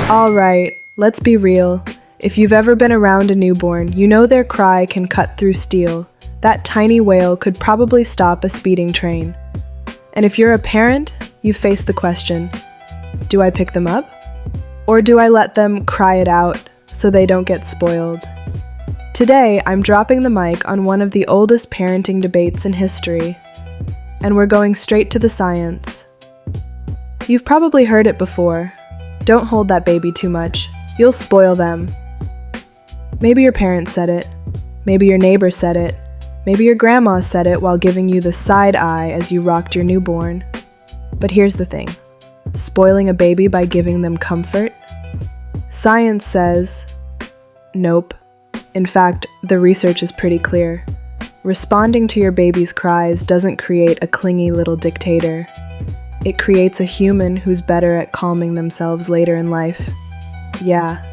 All right, let's be real. If you've ever been around a newborn, you know their cry can cut through steel. That tiny wail could probably stop a speeding train. And if you're a parent, you face the question, do I pick them up? Or do I let them cry it out so they don't get spoiled? Today, I'm dropping the mic on one of the oldest parenting debates in history, and we're going straight to the science. You've probably heard it before. Don't hold that baby too much. You'll spoil them. Maybe your parents said it. Maybe your neighbor said it. Maybe your grandma said it while giving you the side eye as you rocked your newborn. But here's the thing. Spoiling a baby by giving them comfort? Science says, nope. In fact, the research is pretty clear. Responding to your baby's cries doesn't create a clingy little dictator. It creates a human who's better at calming themselves later in life. Yeah,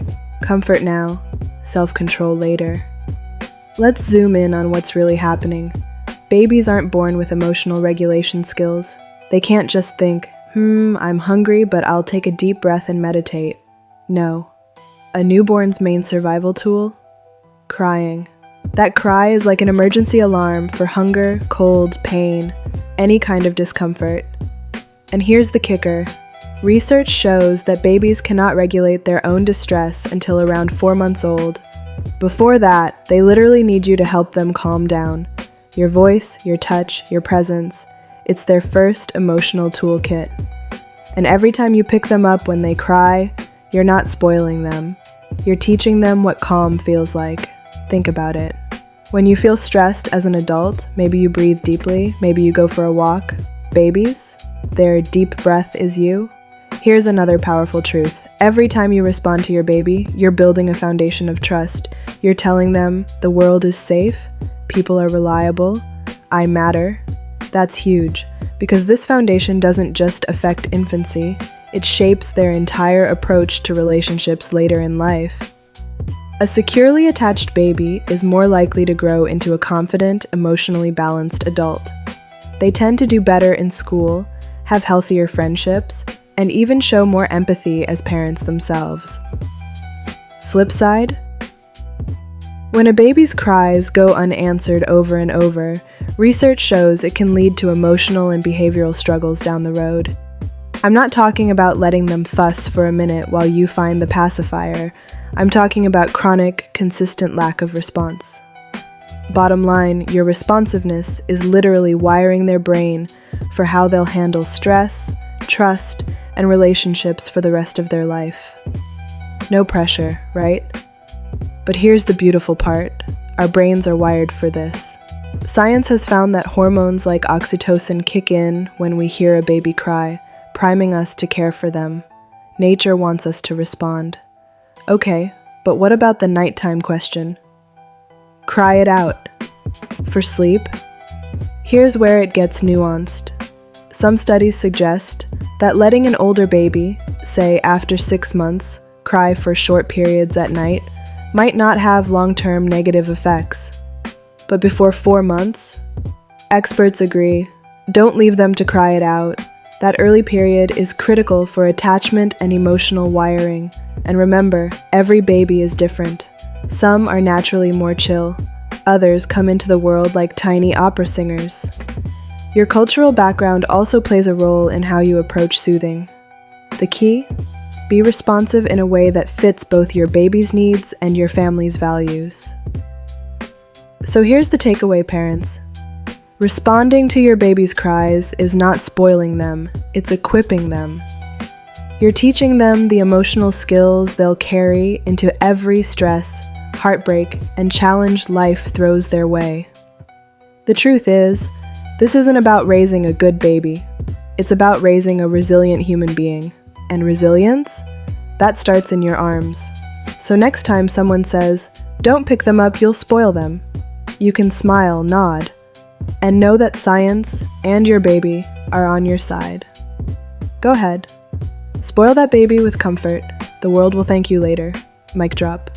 comfort now, self-control later. Let's zoom in on what's really happening. Babies aren't born with emotional regulation skills. They can't just think, I'm hungry, but I'll take a deep breath and meditate. No. A newborn's main survival tool? Crying. That cry is like an emergency alarm for hunger, cold, pain, any kind of discomfort. And here's the kicker. Research shows that babies cannot regulate their own distress until around 4 months old. Before that, they literally need you to help them calm down. Your voice, your touch, your presence. It's their first emotional toolkit. And every time you pick them up when they cry, you're not spoiling them. You're teaching them what calm feels like. Think about it. When you feel stressed as an adult, maybe you breathe deeply, maybe you go for a walk. Babies, their deep breath is you. Here's another powerful truth. Every time you respond to your baby, you're building a foundation of trust. You're telling them the world is safe, people are reliable, I matter. That's huge, because this foundation doesn't just affect infancy, it shapes their entire approach to relationships later in life. A securely attached baby is more likely to grow into a confident, emotionally balanced adult. They tend to do better in school, have healthier friendships, and even show more empathy as parents themselves. Flip side? When a baby's cries go unanswered over and over, research shows it can lead to emotional and behavioral struggles down the road. I'm not talking about letting them fuss for a minute while you find the pacifier. I'm talking about chronic, consistent lack of response. Bottom line, your responsiveness is literally wiring their brain for how they'll handle stress, trust, and relationships for the rest of their life. No pressure, right? But here's the beautiful part. Our brains are wired for this. Science has found that hormones like oxytocin kick in when we hear a baby cry, priming us to care for them. Nature wants us to respond. Okay, but what about the nighttime question? Cry it out. For sleep? Here's where it gets nuanced. Some studies suggest that letting an older baby, say after 6 months, cry for short periods at night might not have long-term negative effects. But before 4 months, experts agree, don't leave them to cry it out. That early period is critical for attachment and emotional wiring. And remember, every baby is different. Some are naturally more chill. Others come into the world like tiny opera singers. Your cultural background also plays a role in how you approach soothing. The key? Be responsive in a way that fits both your baby's needs and your family's values. So here's the takeaway, parents. Responding to your baby's cries is not spoiling them, it's equipping them. You're teaching them the emotional skills they'll carry into every stress, heartbreak, and challenge life throws their way. The truth is, this isn't about raising a good baby. It's about raising a resilient human being. And resilience? That starts in your arms. So next time someone says, don't pick them up, you'll spoil them, you can smile, nod, and know that science and your baby are on your side. Go ahead. Spoil that baby with comfort. The world will thank you later. Mic drop.